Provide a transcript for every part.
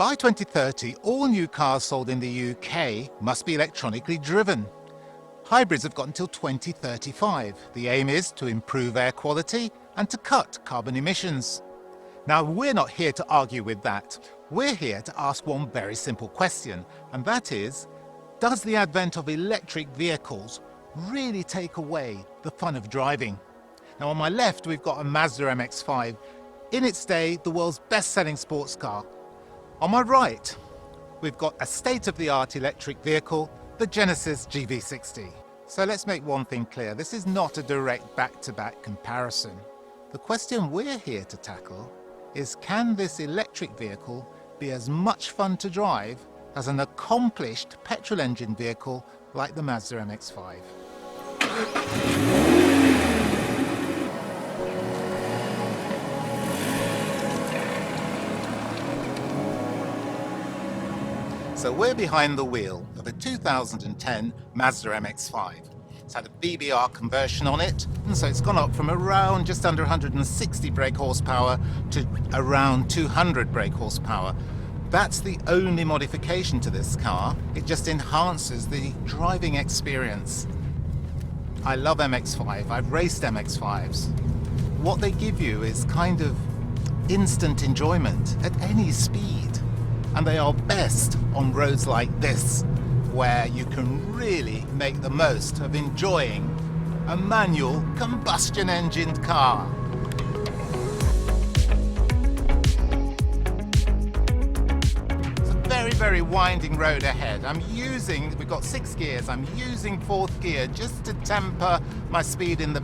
By 2030, all new cars sold in the UK must be electronically driven. Hybrids have got until 2035. The aim is to improve air quality and to cut carbon emissions. Now, we're not here to argue with that. We're here to ask one very simple question, and that is, does the advent of electric vehicles really take away the fun of driving? Now, on my left, we've got a Mazda MX5, in its day, the world's best-selling sports car. On my right, we've got a state-of-the-art electric vehicle, the Genesis GV60. So let's make one thing clear, this is not a direct back-to-back comparison. The question we're here to tackle is, can this electric vehicle be as much fun to drive as an accomplished petrol engine vehicle like the Mazda MX5? So we're behind the wheel of a 2010 Mazda MX5. It's had a BBR conversion on it, and so it's gone up from around just under 160 brake horsepower to around 200 brake horsepower. That's the only modification to this car. It just enhances the driving experience. I love MX5. I've raced MX5s. What they give you is kind of instant enjoyment at any speed. And they are best on roads like this, where you can really make the most of enjoying a manual combustion engined car. It's a very, very winding road ahead. We've got 6 gears, I'm using 4th gear just to temper my speed into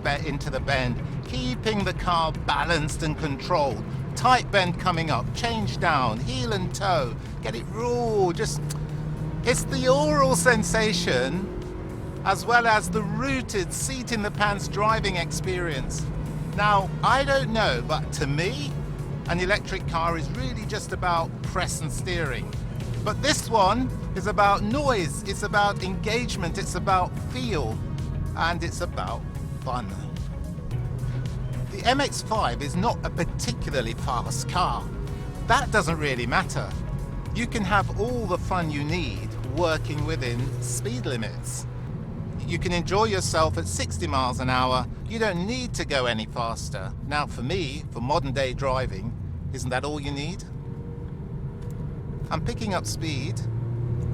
the bend, keeping the car balanced and controlled. Tight bend coming up, change down, heel and toe, get it raw, it's the oral sensation as well as the rooted seat in the pants driving experience. Now, I don't know, but to me, an electric car is really just about press and steering. But this one is about noise, it's about engagement, it's about feel, and it's about fun. The MX5 is not a particularly fast car. That doesn't really matter. You can have all the fun you need working within speed limits. You can enjoy yourself at 60 miles an hour. You don't need to go any faster. Now for me, for modern day driving, isn't that all you need? I'm picking up speed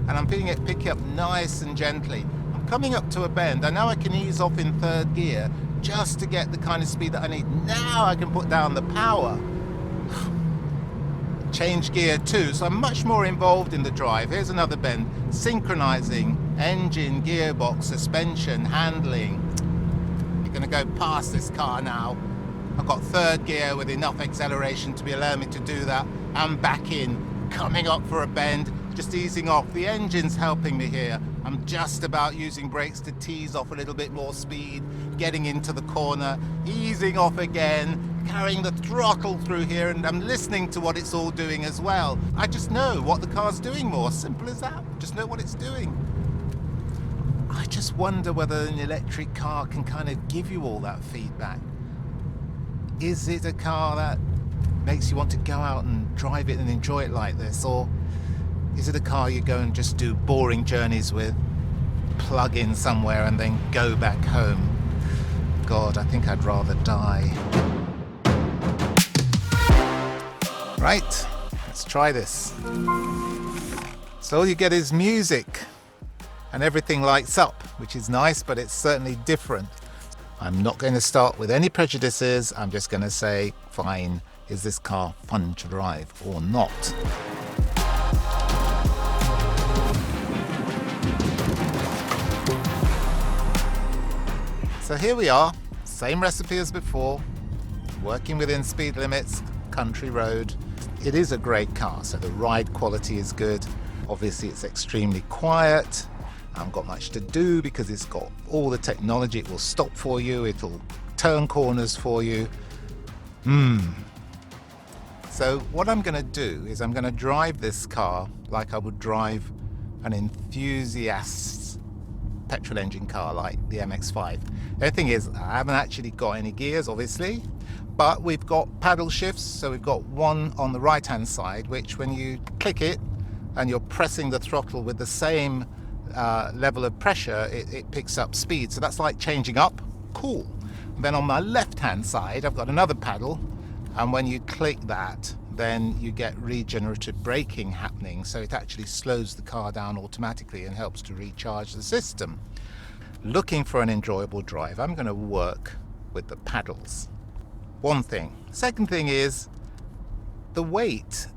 and I'm picking up nice and gently. I'm coming up to a bend. I know I can ease off in 3rd gear just to get the kind of speed that I need. Now I can put down the power. Change gear 2, so I'm much more involved in the drive. Here's another bend, synchronizing engine, gearbox, suspension, handling. You're going to go past this car now. I've got 3rd gear with enough acceleration to allow me to do that. I'm back in, coming up for a bend, just easing off. The engine's helping me here. I'm just about using brakes to tease off a little bit more speed, getting into the corner, easing off again, carrying the throttle through here, and I'm listening to what it's all doing as well. I just know what the car's doing more, simple as that. Just know what it's doing. I just wonder whether an electric car can kind of give you all that feedback. Is it a car that makes you want to go out and drive it and enjoy it like this, or is it a car you go and just do boring journeys with, plug in somewhere and then go back home? God, I think I'd rather die. Right, let's try this. So all you get is music and everything lights up, which is nice, but it's certainly different. I'm not going to start with any prejudices. I'm just going to say, fine, is this car fun to drive or not? So here we are, same recipe as before, working within speed limits, country road. It is a great car, so the ride quality is good. Obviously it's extremely quiet. I haven't got much to do because it's got all the technology. It will stop for you, it'll turn corners for you. So what I'm going to do is I'm going to drive this car like I would drive an enthusiast's petrol engine car like the MX5. The thing is, I haven't actually got any gears, obviously, but we've got paddle shifts. So we've got one on the right hand side, which when you click it and you're pressing the throttle with the same level of pressure, it picks up speed. So that's like changing up. Cool. And then on my left hand side, I've got another paddle, and when you click that, then you get regenerative braking happening. So it actually slows the car down automatically and helps to recharge the system. Looking for an enjoyable drive, I'm going to work with the paddles. One thing. Second thing is the weight.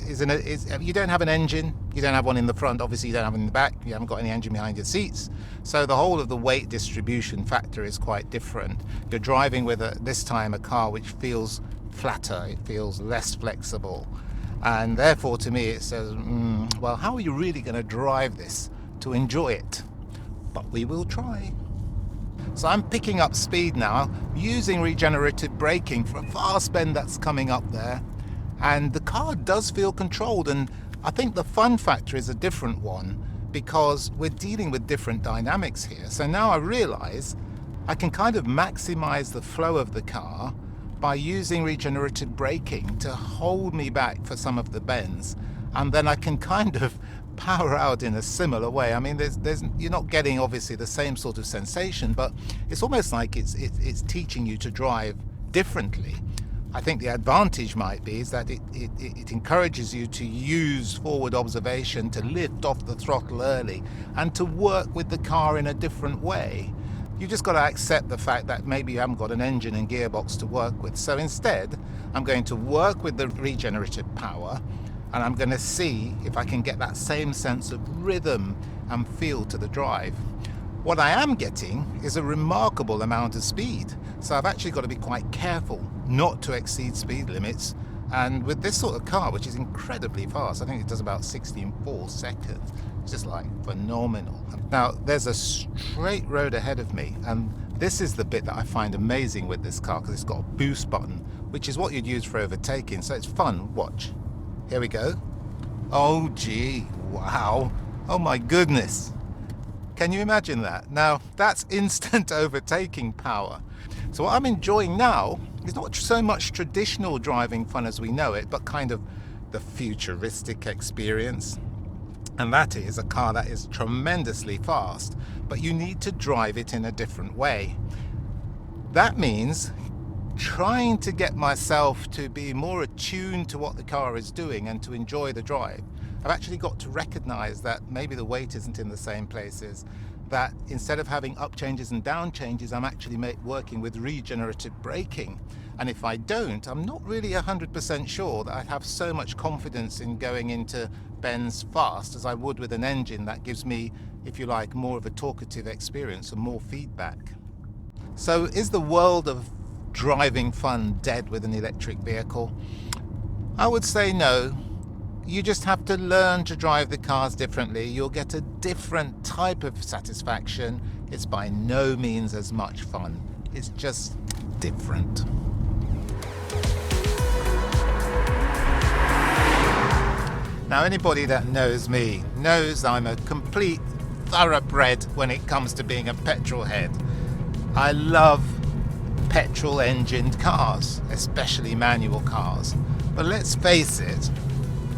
You don't have an engine, you don't have one in the front, obviously you don't have one in the back, you haven't got any engine behind your seats, so the whole of the weight distribution factor is quite different. You're driving with this time a car which feels flatter, it feels less flexible, and therefore to me it says, well, how are you really going to drive this to enjoy it? But we will try. So I'm picking up speed now, using regenerative braking for a fast bend that's coming up there. And the car does feel controlled, and I think the fun factor is a different one because we're dealing with different dynamics here. So now I realize I can kind of maximize the flow of the car by using regenerative braking to hold me back for some of the bends, and then I can kind of power out in a similar way. I mean, you're not getting obviously the same sort of sensation, but it's almost like it's teaching you to drive differently. I think the advantage might be is that it encourages you to use forward observation, to lift off the throttle early, and to work with the car in a different way. You just got to accept the fact that maybe you haven't got an engine and gearbox to work with. So instead, I'm going to work with the regenerative power, and I'm going to see if I can get that same sense of rhythm and feel to the drive. What I am getting is a remarkable amount of speed, so I've actually got to be quite careful not to exceed speed limits. And with this sort of car, which is incredibly fast, I think it does about 16.4 seconds, it's just like phenomenal. Now there's a straight road ahead of me, and this is the bit that I find amazing with this car, because it's got a boost button, which is what you'd use for overtaking, so it's fun. Watch, here we go. Oh gee, wow, oh my goodness. Can you imagine that? Now, that's instant overtaking power. So what I'm enjoying now is not so much traditional driving fun as we know it, but kind of the futuristic experience. And that is a car that is tremendously fast, but you need to drive it in a different way. That means trying to get myself to be more attuned to what the car is doing and to enjoy the drive. I've actually got to recognize that maybe the weight isn't in the same places, that instead of having up changes and down changes, I'm actually working with regenerative braking. And if I don't, I'm not really 100% sure that I'd have so much confidence in going into bends fast as I would with an engine that gives me, if you like, more of a talkative experience and more feedback. So is the world of driving fun dead with an electric vehicle? I would say no. You just have to learn to drive the cars differently. You'll get a different type of satisfaction. It's by no means as much fun. It's just different. Now, anybody that knows me knows I'm a complete thoroughbred when it comes to being a petrol head. I love petrol engined cars, especially manual cars. But let's face it,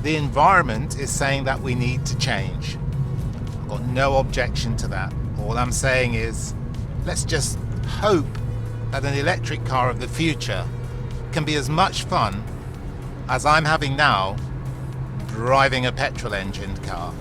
the environment is saying that we need to change. I've got no objection to that. All I'm saying is, let's just hope that an electric car of the future can be as much fun as I'm having now driving a petrol engined car.